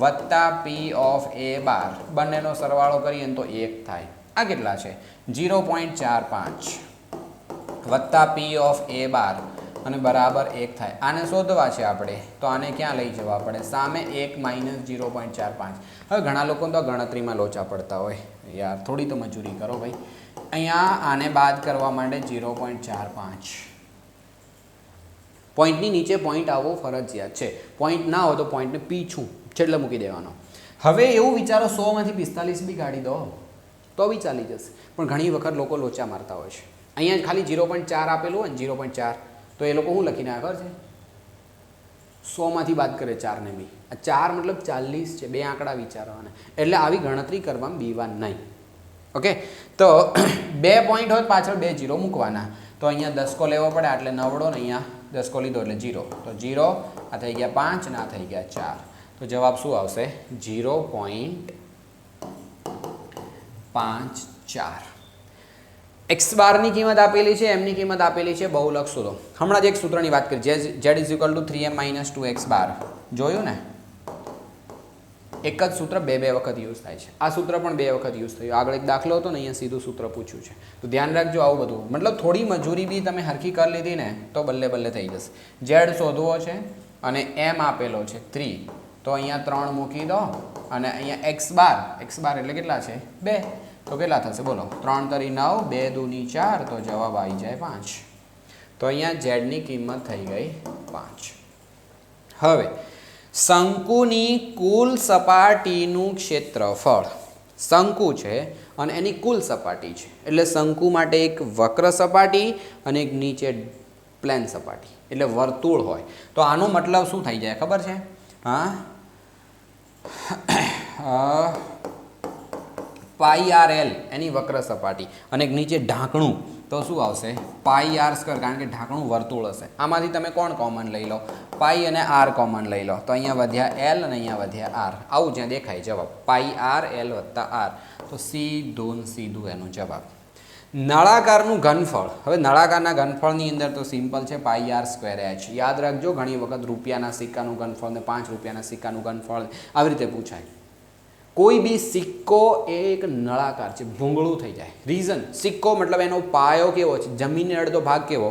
વત્તા P of A બાર બંનેનો સરવાળો કરીએ તો 1 થાય. આ કેટલા છે? 0.45 વત્તા P of A બાર અને બરાબર 1 થાય. આને શોધવા છે આપણે તો આને ક્યાં લઈ જવા પડે? સામે 1 - 0.45. હવે ઘણા લોકો તો ગણતરીમાં લોચા પડતા હોય, યાર થોડી તો મજૂરી કરો ભાઈ. અહીંયા આને બાદ કરવા માટે 0.45. પોઈન્ટની નીચે પોઈન્ટ આવવો ફરજિયાત છે. પોઈન્ટ ના હોય તો પોઈન્ટને પીછું છેલ્લે મૂકી દેવાનો. હવે એવું વિચારો 100 માંથી 45 બી કાઢી દો તો બી ચાલી જશે, પણ ઘણી વખત લોકો લોચા મારતા હોય છે. અહીંયા ખાલી 0.4 આપેલું હોય ને 0.4 તો એ લોકો શું લખીને આગળ છે? 100 માંથી બાદ કરે 4 ને બી. આ 4 મતલબ 40 છે. બે આંકડા વિચારવાના, એટલે આવી ગણતરી કરવામાં બીવા નહીં. ઓકે, તો 2 પોઈન્ટ હોય પાછળ 2 0 મૂકવાના. તો અહીંયા દસકો લેવો પડે એટલે 9 ને અહીંયા દસકો લીધો એટલે 0. તો 0 આ થઈ ગયા 5 ને આ થઈ ગયા 4. તો જવાબ શું આવશે? 0.54. x બારની કિંમત આપેલી છે, એમની કિંમત આપેલી છે, બહુલક શોધો. હમણાં જ એક સૂત્રની વાત કરી, z = 3m - 2x બાર. જોયું ને? એક જ સૂત્ર બે વખત યુઝ થાય છે. આ સૂત્ર પણ 2 વખત યુઝ થયું. આગળ એક દાખલો હતો ને, અહીંયા સીધું સૂત્ર પૂછ્યું છે. તો ધ્યાન રાખજો આવું બધું. મતલબ થોડી મજૂરી બી તમે હરખી કરી લીધી ને તો બલ્લે થઈ જશે. z શોધવો છે અને m આપેલો છે 3. તો અહીંયા 3 મૂકી દો અને અહીંયા x બાર એટલે કેટલા છે? 2. તો કેટલા થશે બોલો? 3 × 9 2 × 2 = 4. તો જવાબ આવી જાય 5. તો તો અહીંયા ઝેડની કિંમત થઈ ગઈ 5. હવે શંકુની કુલ સપાટીનું ક્ષેત્રફળ, શંકુ છે અને એની કુલ સપાટી છે, એટલે શંકુ માટે એક વક્ર સપાટી અને એક નીચે પ્લેન સપાટી, એટલે વર્તુળ હોય. તો આનો મતલબ શું થઈ જાય ખબર છે? હા, પાઈ આર એલ એની વક્ર સપાટી અને એક નીચે ઢાંકણું, તો શું આવશે? પાઈ આર સ્ક્વેર, કારણ કે ઢાંકણું વર્તુળ હશે. આમાંથી તમે કોણ કોમન લઈ લો? પાઈ અને આર કોમન લઈ લો, તો અહીંયા વધ્યા એલ અને અહીંયા વધ્યા આર. આવું જ્યાં દેખાય જવાબ પાઈ આર એલ વત્તા આર, તો સીધું એનો જવાબ. નળાકારનું ઘનફળ, હવે નળાકારના ઘનફળની અંદર તો સિમ્પલ છે પાઈ આર સ્ક્વેર એચ. યાદ રાખજો, ઘણી વખત રૂપિયાના સિક્કાનું ઘનફળ ને 5 રૂપિયાના સિક્કાનું ઘનફળ આવી રીતે પૂછાય. કોઈ બી સિક્કો એ એક નળાકાર છે, ભૂંગળું થઈ જાય. રીઝન, સિક્કો મતલબ એનો પાયો કેવો છે, જમીનનો અડધો ભાગ કેવો,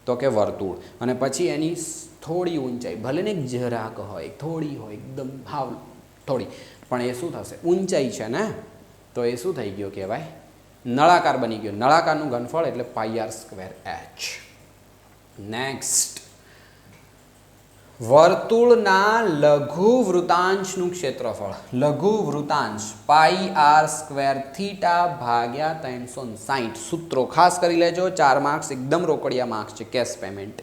તો કે વર્તુળ, અને પછી એની થોડી ઊંચાઈ, ભલે ને જરાક હોય, થોડી હોય, એકદમ ભાવ થોડી, પણ એ શું થશે? ઊંચાઈ છે ને, તો એ શું થઈ ગયો કહેવાય? નળાકાર બની ગયો. નળાકારનું ઘનફળ એટલે પાઈ આર સ્ક્વેર એચ. નેક્સ્ટ, વર્તુળના લઘુ વૃતાંશનું ક્ષેત્રફળ, લઘુ વૃતાંશ પાઈ આર સ્ક્વેર થીટા ભાગ્યા 360. સૂત્રો ખાસ કરી લેજો, 4 માર્ક્સ, એકદમ રોકડિયા માર્ક્સ છે, કેશ પેમેન્ટ.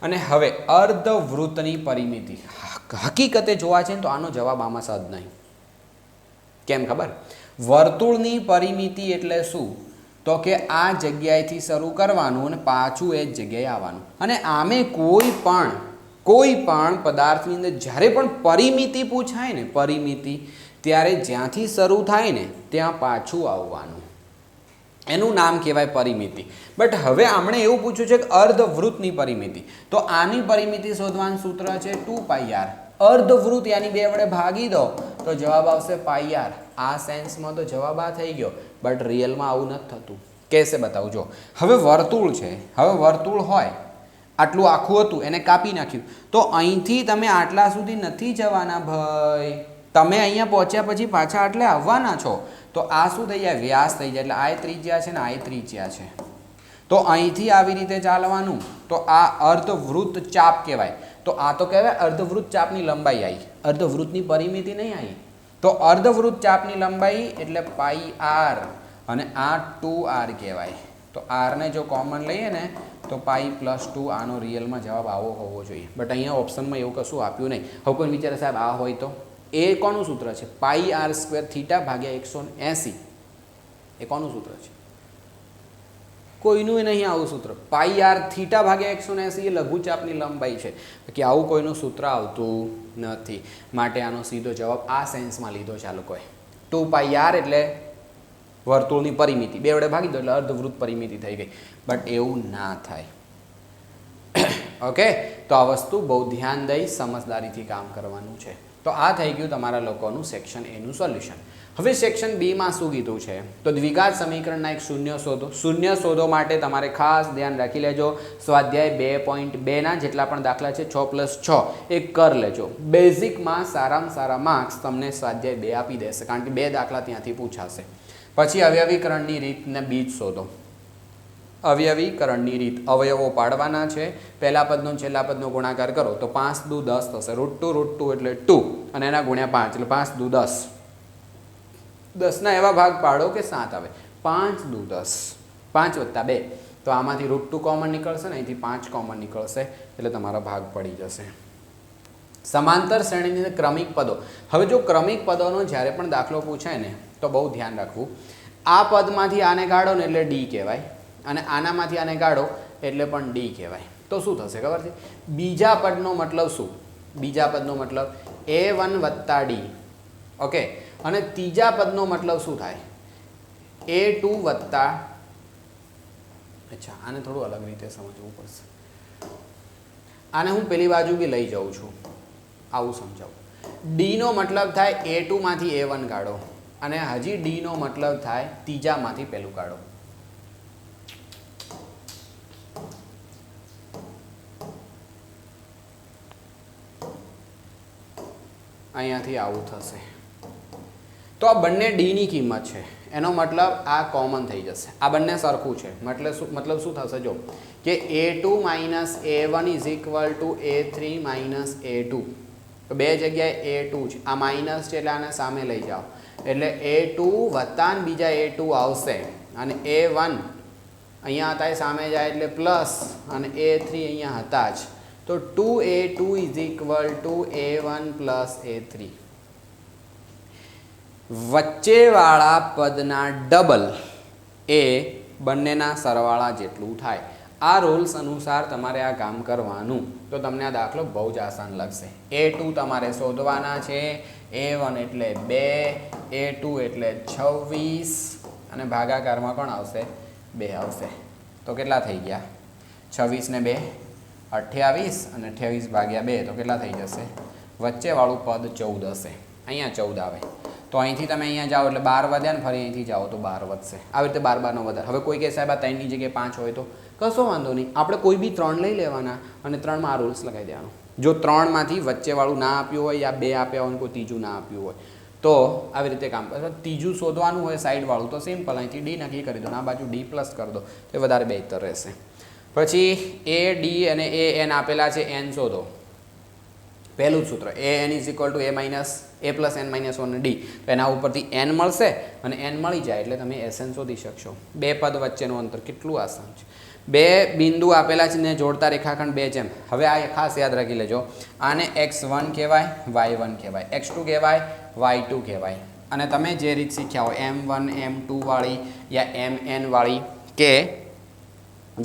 અને હવે અર્ધવૃત્તની પરિમિતિ, હકીકતે જોવા છે તો આનો જવાબ આમાં સદ નહીં. કેમ ખબર? વર્તુળની પરિમિતિ એટલે શું? તો કે આ જગ્યાએથી શરૂ કરવાનું અને પાછું એ જ જગ્યાએ આવવાનું. અને આમે કોઈ પણ પદાર્થની અંદર જ્યારે પણ પરિમિતિ પૂછાય ને, પરિમિતિ, ત્યારે જ્યાંથી શરૂ થાય ને ત્યાં પાછું આવવાનું, એનું નામ કહેવાય પરિમિતિ. બટ હવે આમણે એવું પૂછ્યું છે કે અર્ધવૃત્તની પરિમિતિ, તો આની પરિમિતિ શોધવાનું સૂત્ર છે 2 પાઈ આર. અર્ધવૃત્ત યાની 2 વડે ભાગી દો તો જવાબ આવશે પાઈ આર. આ સેન્સમાં તો જવાબ આ થઈ ગયો, બટ રિયલમાં આવું નથી થતું. કેસે બતાવું જો. હવે વર્તુળ છે, હવે વર્તુળ હોય, આટલું આખું હતું, એને કાપી નાખ્યું, તો અહીંથી તમે આટલા સુધી નથી જવાના ભાઈ, તમે અહીંયા પહોંચ્યા પછી પાછા આટલે આવવાના છો. તો આ શું થઈ જાય? વ્યાસ થઈ જાય. એટલે આ ત્રિજ્યા છે ને આ ત્રિજ્યા છે, તો અહીંથી આવી રીતે ચાલવાનું, તો આ અર્ધવૃત્ત ચાપ કહેવાય. તો આ તો કહેવાય અર્ધવૃત્ત ચાપની લંબાઈ આવી, અર્ધવૃત્તની પરિમિતિ નહીં આવી. તો અર્ધવૃત્ત ચાપની લંબાઈ એટલે પાઈ આર, અને આ 2r કહેવાય. તો આરને જો કોમન લઈએ ને તો પાઈ +2. આનો રિયલમાં જવાબ આવો હોવો જોઈએ, બટ અહીંયા ઓપ્શનમાં એવું કશું આપ્યું નહીં. હવે કોઈ વિચારે સાહેબ આ હોય તો? એ કોનું સૂત્ર છે? પાઈ આર સ્ક્વેર થીટા ભાગ્યા 180. એ કોનું સૂત્ર છે? કોઈનું નહીં આવું સૂત્ર. પાઈ આર થીટા ભાગ્યા 180 એ લઘુચાપની લંબાઈ છે, કે આવું કોઈનું સૂત્ર આવતું નથી. માટે આનો સીધો જવાબ આ સેન્સમાં લીધો છે આ લોકોએ. 2 પાઈ આર એટલે વર્તુળની પરિમિતિ, 2 વડે ભાગી દો એટલે અર્ધવૃત્ત પરિમિતિ થઈ ગઈ. બટ એવું ના થાય. ઓકે, તો આ વસ્તુ બહુ ધ્યાન દઈ સમજદારીથી કામ કરવાનું છે. તો આ થઈ ગયું તમારા લોકોનું સેક્શન એનું સોલ્યુશન. હવે સેક્શન બીમાં શું કીધું છે? તો દ્વિઘાત સમીકરણના એક શૂન્ય શોધો. શૂન્ય શોધો માટે તમારે ખાસ ધ્યાન રાખી લેજો, સ્વાધ્યાય 2.2ના જેટલા પણ દાખલા છે 6+6 એ કર લેજો. બેઝિકમાં સારામાં સારા માર્ક્સ તમને સ્વાધ્યાય 2 આપી દેશે, કારણ કે 2 દાખલા ત્યાંથી પૂછાશે. પછી અવયવીકરણની રીતને બીજ શોધો. અવયવીકરણની રીત, અવયવો પાડવાના છે, પહેલા પદનો છેલ્લા પદનો ગુણાકાર કરો તો 5 દુ 10 થશે. √2 એટલે 2 અને એના ગુણ્યા 5 એટલે 5 દુ 10. 10ના એવા ભાગ પાડો કે 7 આવે. 5 દુ 10, 5 + 2, તો આમાંથી √2 કોમન નીકળશે ને અહીંથી 5 કોમન નીકળશે, એટલે તમારા ભાગ પડી જશે. સમાંતર શ્રેણીની અંદર ક્રમિક પદો. હવે જો ક્રમિક પદોનો જ્યારે પણ દાખલો પૂછાય ને તો બહુ ધ્યાન રાખવું. આ પદમાંથી આને કાઢો ને એટલે ડી કહેવાય, અને આનામાંથી આને કાઢો એટલે પણ ડી કહેવાય. તો શું થશે ખબર છે? બીજા પદનો મતલબ શું? બીજા પદનો મતલબ A1 + D. ઓકે, અને ત્રીજા પદનો મતલબ શું થાય? A2 +, અચ્છા આને થોડું અલગ રીતે સમજવું પડશે. આને હું પેલી બાજુ બી લઈ જાઉં છું, આવું સમજાવું. ડીનો મતલબ થાય A2 માંથી A1 કાઢો, અને હજી ડીનો મતલબ થાય ત્રીજામાંથી પહેલું કાઢો. અહીંયાથી આવું થશે. તો આ બંને ડીની કિંમત છે, એનો મતલબ આ કોમન થઈ જશે, આ બંને સરખું છે, મતલબ શું થશે જો કે A2 minus A1 is equal two A3 minus A2. તો બે જગ્યાએ A2 છે, આ માઇનસ છે એટલે આને સામે લઈ જાઓ એટલે A2 વત્તા બીજા A2 આવશે અને A1 અહીંયા હતા એ સામે જાય એટલે પ્લસ અને A3 અહીંયા હતા જ, તો 2A2 is equal two A1 plus A3. વચ્ચેવાળા પદના ડબલ એ બંનેના સરવાળા જેટલું થાય. આ રૂલ્સ અનુસાર તમારે આ કામ કરવાનું, તો તમને આ દાખલો બહુ જ આસાન લાગશે. A2 તમારે શોધવાના છે, A1 એટલે 2, A2 એટલે 26 અને ભાગાકારમાં કોણ આવશે? 2 આવશે. તો કેટલા થઈ ગયા? 26 ને 2 28 અને 28 ભાગ્યા 2 તો કેટલા થઈ જશે? વચ્ચેવાળું પદ 14 હશે, અહીંયા 14 આવે. તો અહીંથી તમે અહીંયા જાઓ એટલે 12 વધ્યા ને ફરી અહીંથી જાઓ તો 12 વધશે. આવી રીતે 12 12 નો વધારે. હવે કોઈ કહે સાહેબ આ 3ની જગ્યાએ 5 હોય તો કશો વાંધો નહીં, આપણે કોઈ બી 3 લઈ લેવાના અને 3માં આ રૂલ્સ લગાવી દેવાનો. જો 3માંથી વચ્ચેવાળું ના આપ્યું હોય યા 2 આપ્યા હોય કોઈ ત્રીજું ના આપ્યું હોય તો આવી રીતે કામ કરે. ત્રીજું શોધવાનું હોય સાઈડવાળું તો સિમ્પલ અહીંથી ડી નક્કી કરી દો, આ બાજુ ડી પ્લસ કરી દો તો વધારે બહેતર રહેશે. પછી એ ડી અને એ એન આપેલા છે, એન શોધો. પહેલું જ સૂત્ર a n is equal to a minus a plus n minus 1 d, તો એના ઉપરથી એન મળશે અને એન મળી જાય એટલે તમે એસએન શોધી શકશો. બે પદ વચ્ચેનું અંતર કેટલું આસાન છે. બે બિંદુ આપેલા છે ને જોડતા રેખાખંડ 2 જેમ. હવે આ ખાસ યાદ રાખી લેજો, આને x1 કહેવાય, y1 કહેવાય, x2 કહેવાય, y2 કહેવાય. અને તમે જે રીત શીખ્યા હોય M1 M2 વાળી યા MN વાળી કે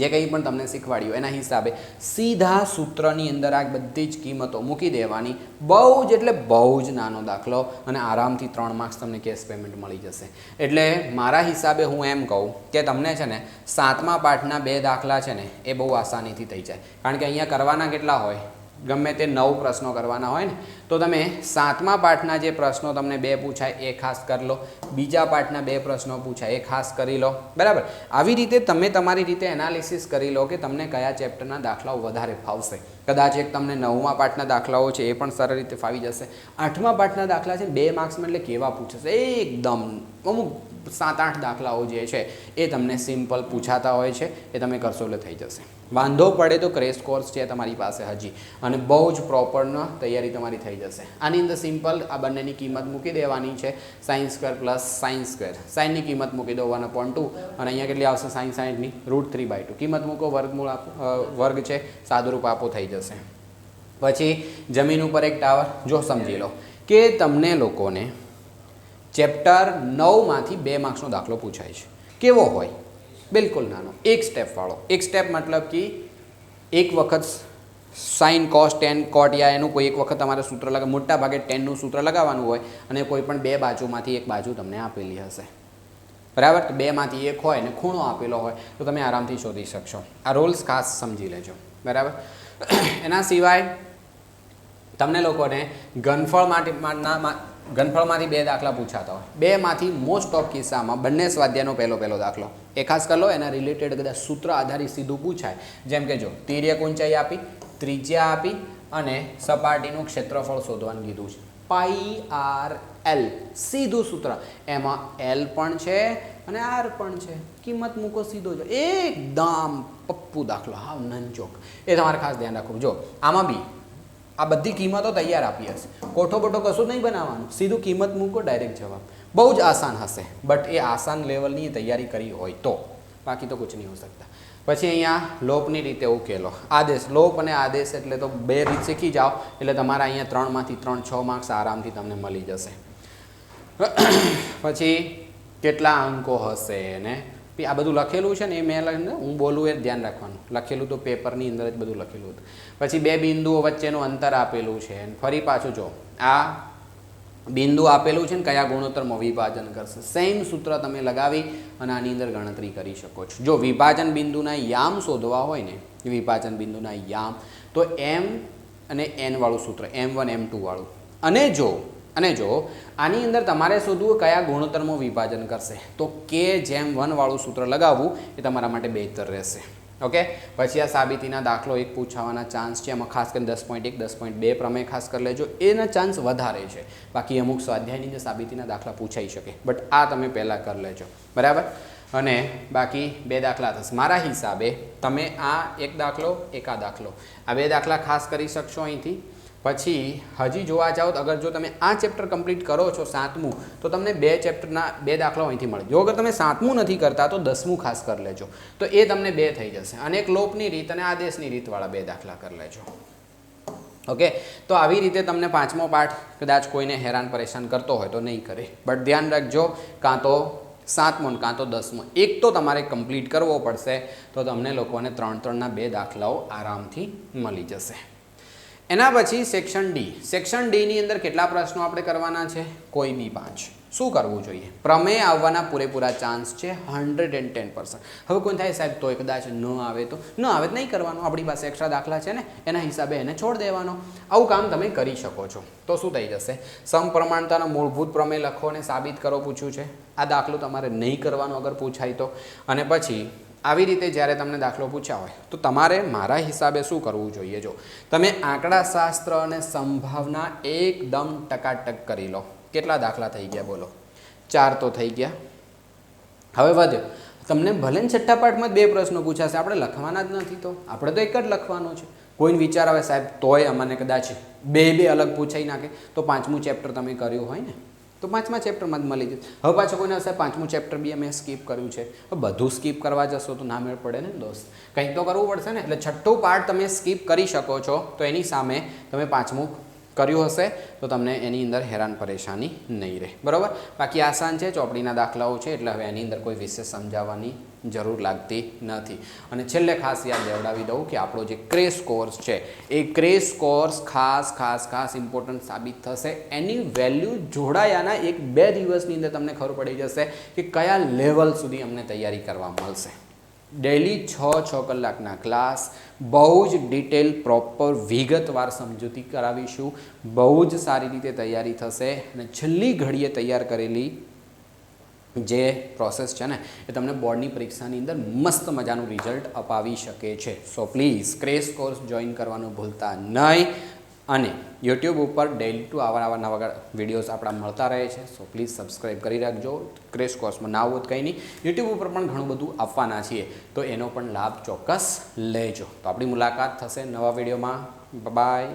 જે કંઈ પણ તમને શીખવાડ્યું એના હિસાબે સીધા સૂત્રની અંદર આ બધી જ કિંમતો મૂકી દેવાની. બહુ જ એટલે બહુ જ નાનો દાખલો અને આરામથી 3 માર્ક્સ તમને કેશ પેમેન્ટ મળી જશે. એટલે મારા હિસાબે હું એમ કહું કે તમને છે ને 7મા પાઠના 2 દાખલા છે ને એ બહુ આસાનીથી થઈ જાય. કારણ કે અહીંયા કરવાના કેટલા હોય? ગમે તે 9 પ્રશ્નો કરવાના હોય ને, તો તમે 7મા પાઠના જે પ્રશ્નો તમને 2 પૂછાય એ ખાસ કરી લો, બીજા પાઠના 2 પ્રશ્નો પૂછાય એ ખાસ કરી લો, બરાબર. આવી રીતે તમે તમારી રીતે એનાલિસિસ કરી લો કે તમને કયા ચેપ્ટરના દાખલાઓ વધારે ફાવશે. કદાચ એક તમને 9મા પાઠના દાખલાઓ છે એ પણ સરળ રીતે ફાવી જશે. 8મા પાઠના દાખલા છે 2 માર્ક્સમાં એટલે કેવા પૂછશે એકદમ, અમુક 7-8 દાખલાઓ જે છે એ તમને સિમ્પલ પૂછાતા હોય છે, એ તમે કરશો એટલે થઈ જશે. વાંધો પડે તો ક્રેશ કોર્સ છે તમારી પાસે હજી, અને બહુ જ પ્રોપરનો તૈયારી તમારી થઈ જશે. આની અંદર સિમ્પલ આ બંનેની કિંમત મૂકી દેવાની છે, sin² પ્લસ sin². સાઇનની કિંમત મૂકી દો 1/2 અને અહીંયા કેટલી આવશે? sin 60ની √3/2. કિંમત મૂકો, વર્ગમૂળ આપો, વર્ગ છે સાદુરૂપ આપો, થઈ જશે. પછી જમીન ઉપર એક ટાવર. જો સમજી લો કે તમને લોકોને ચેપ્ટર 9માંથી 2 માર્ક્સનો દાખલો પૂછાય છે. કેવો હોય? બિલકુલ નાનો, એક સ્ટેપવાળો. એક સ્ટેપ મતલબ કે એક વખત સાઇન કોસ ટેન કોટ યા એનું કોઈ એક વખત તમારે સૂત્ર લગાવ, મોટા ભાગે 10નું સૂત્ર લગાવવાનું હોય અને કોઈ પણ 2 બાજુમાંથી એક બાજુ તમને આપેલી હશે, બરાબર. તો 2માંથી એક હોય ને ખૂણો આપેલો હોય તો તમે આરામથી શોધી શકશો. આ રૂલ્સ ખાસ સમજી લેજો, બરાબર. એના સિવાય તમને લોકોને ઘનફળમાંથી 2 દાખલા પૂછાતા હોય. 2માંથી મોસ્ટ ઓફ કિસ્સામાં બંને સ્વાધ્યાયનો પહેલો દાખલો એ ખાસ કરી લો, એના રિલેટેડ કદાચ સૂત્ર આધારિત સીધું પૂછાય. જેમ કે જો તિર્યક ઊંચાઈ આપી, ત્રિજ્યા આપી અને સપાટીનું ક્ષેત્રફળ શોધવાનું કીધું છે, πr/l સીધું સૂત્ર. એમાં l પણ છે અને r પણ છે, કિંમત મૂકો સીધો જો, એકદમ પપ્પુ દાખલો, હા નનચોક. એ તમારે ખાસ ધ્યાન રાખવું. જો આમાં બી આ બધી કિંમતો તૈયાર આપી હશે, કોઠો બોઠો કશું નહીં બનાવવાનું, સીધું કિંમત મૂકો ડાયરેક્ટ જવાબ. બહુ જ આસાન હશે, બટ એ આસાન લેવલની તૈયારી કરી હોય તો, બાકી તો કુછ નહીં હો શકતા. પછી અહીંયા લોપની રીતે ઉકેલો. આદેશ, લોપ અને આદેશ એટલે તો 2 રીત શીખી જાઓ એટલે તમારા અહીંયા 3માંથી 3 6 માર્ક્સ આરામથી તમને મળી જશે. પછી કેટલા અંકો હશે ને આ બધું લખેલું છે ને, એ મેં હું બોલું એ ધ્યાન રાખવાનું. લખેલું તો પેપરની અંદર જ બધું લખેલું હતું. પછી 2 બિંદુઓ વચ્ચેનું અંતર આપેલું છે, ફરી પાછું જો આ બિંદુ આપેલું છે ને કયા ગુણોત્તરમાં વિભાજન કરશે, સેમ સૂત્ર તમે લગાવી અને આની અંદર ગણતરી કરી શકો છો. જો વિભાજન બિંદુના યામ શોધવા હોય ને, વિભાજન બિંદુના યામ, તો m અને n વાળું સૂત્ર, m1 m2 વાળું. અને જો આની અંદર તમારે શોધવું કયા ગુણોત્તરમાં વિભાજન કરશે, તો k/1 વાળું સૂત્ર લગાવવું એ તમારા માટે બહેતર રહેશે. ઓકે, પછી આ સાબિતીના દાખલો એક પૂછાવાના ચાન્સ છે, એમાં ખાસ કરીને 10.1 10.2 પ્રમેય ખાસ કરી લેજો, એના ચાન્સ વધારે છે. બાકી અમુક સ્વાધ્યાયની જે સાબિતીના દાખલા પૂછાઈ શકે, બટ આ તમે પહેલાં કરી લેજો, બરાબર. અને બાકી 2 દાખલા થશે મારા હિસાબે. તમે આ એક દાખલો, એક આ દાખલો, આ 2 દાખલા ખાસ કરી શકશો અહીંથી. પછી હજી જોવા જાઓ તો અગર જો તમે આ ચેપ્ટર કમ્પ્લીટ કરો છો 7મું, તો તમને 2 ચેપ્ટરના 2 દાખલાઓ અહીંથી મળે. જો અગર તમે 7મું નથી કરતા તો 10મું ખાસ કરી લેજો, તો એ તમને 2 થઈ જશે. અને એક લોપની રીત અને આદેશની રીતવાળા 2 દાખલા કરી લેજો. ઓકે, તો આવી રીતે તમને 5મો પાઠ કદાચ કોઈને હેરાન પરેશાન કરતો હોય તો નહીં કરે, બટ ધ્યાન રાખજો કાં તો 7મો કાં તો 10મો એક તો તમારે કમ્પ્લીટ કરવો પડશે, તો તમને લોકોને 3-3ના 2 દાખલાઓ આરામથી મળી જશે. એના પછી સેક્શન ડી. સેક્શન ડીની અંદર કેટલા પ્રશ્નો આપણે કરવાના છે? કોઈ બી 5. શું કરવું જોઈએ? પ્રમેય આવવાના પૂરેપૂરા ચાન્સ છે 110%. હવે કોઈ થાય સાહેબ તોય કદાચ ન આવે તો ન આવે તો નહીં કરવાનું, આપણી પાસે એક્સ્ટ્રા દાખલા છે ને, એના હિસાબે એને છોડ દેવાનો. આવું કામ તમે કરી શકો છો. તો શું થઈ જશે? સમપ્રમાણતાનો મૂળભૂત પ્રમેય લખો અને સાબિત કરો પૂછ્યું છે. આ દાખલો તમારે નહીં કરવાનો અગર પૂછાય તો. અને પછી આવી રીતે જ્યારે તમને દાખલો પૂછ્યા હોય તો તમારે મારા હિસાબે શું કરવું જોઈએ? જો તમે આંકડાશાસ્ત્ર અને સંભાવના એકદમ ટકાટક કરી લો. કેટલા દાખલા થઈ ગયા બોલો? 4 તો થઈ ગયા. હવે વધ્યો. તમને ભલે ને છઠ્ઠા પાઠમાં 2 પ્રશ્નો પૂછાશે, આપણે લખવાના જ નથી, તો આપણે તો એક જ લખવાનો છે. કોઈને વિચાર આવે સાહેબ તોય અમને કદાચ 2 અલગ પૂછાઈ નાખે, તો 5મું ચેપ્ટર તમે કર્યું હોય ને તો 5મા ચેપ્ટરમાં જ મળી જશે. હવે પાછો કોઈને હશે 5મું ચેપ્ટર બી અમે સ્કીપ કર્યું છે, હવે બધું સ્કીપ કરવા જશો તો ના મેળ પડે ને દોસ્ત, કંઈક તો કરવું પડશે ને. એટલે છઠ્ઠું પાર્ટ તમે સ્કીપ કરી શકો છો, તો એની સામે તમે 5મું કર્યું હશે તો તમને એની અંદર હેરાન પરેશાની નહીં રહે, બરાબર. બાકી આસાન છે, ચોપડીના દાખલાઓ છે, એટલે હવે એની અંદર કોઈ વિશેષ સમજાવવાની જરૂર લાગતી નથી. અને છેલ્લે ખાસ યાદ દેવડાવી દઉં કે આપણો જે ક્રેશ કોર્સ છે એ ક્રેશ કોર્સ ખાસ ઇમ્પોર્ટન્ટ સાબિત થશે. એની વેલ્યુ જોડાયાના 1-2 દિવસની અંદર તમને ખબર પડી જશે કે કયા લેવલ સુધી અમને તૈયારી કરવા મળશે. ડેલી 6 કલાકના ક્લાસ, બહુ જ ડિટેલ પ્રોપર વિગતવાર સમજૂતી કરાવીશું, બહુ જ સારી રીતે તૈયારી થશે. અને છેલ્લી ઘડીએ તૈયાર કરેલી જે પ્રોસેસ છે ને એ તમને બોર્ડની પરીક્ષાની અંદર મસ્ત મજાનું રિઝલ્ટ અપાવી શકે છે. So please crash course join કરવાનું ભૂલતા નહીં. અને યુટ્યુબ ઉપર ડેલી ટુ આવા નવા વિડીયોઝ આપણા મળતા રહે છે. સો પ્લીઝ સબસ્ક્રાઈબ કરી રાખજો. ક્રેશ કોર્સમાં ના આવું કંઈ નહીં, યુટ્યુબ ઉપર પણ ઘણું બધું આપવાના છીએ, તો એનો પણ લાભ ચોક્કસ લેજો. તો આપણી મુલાકાત થશે નવા વિડીયોમાં. બાય.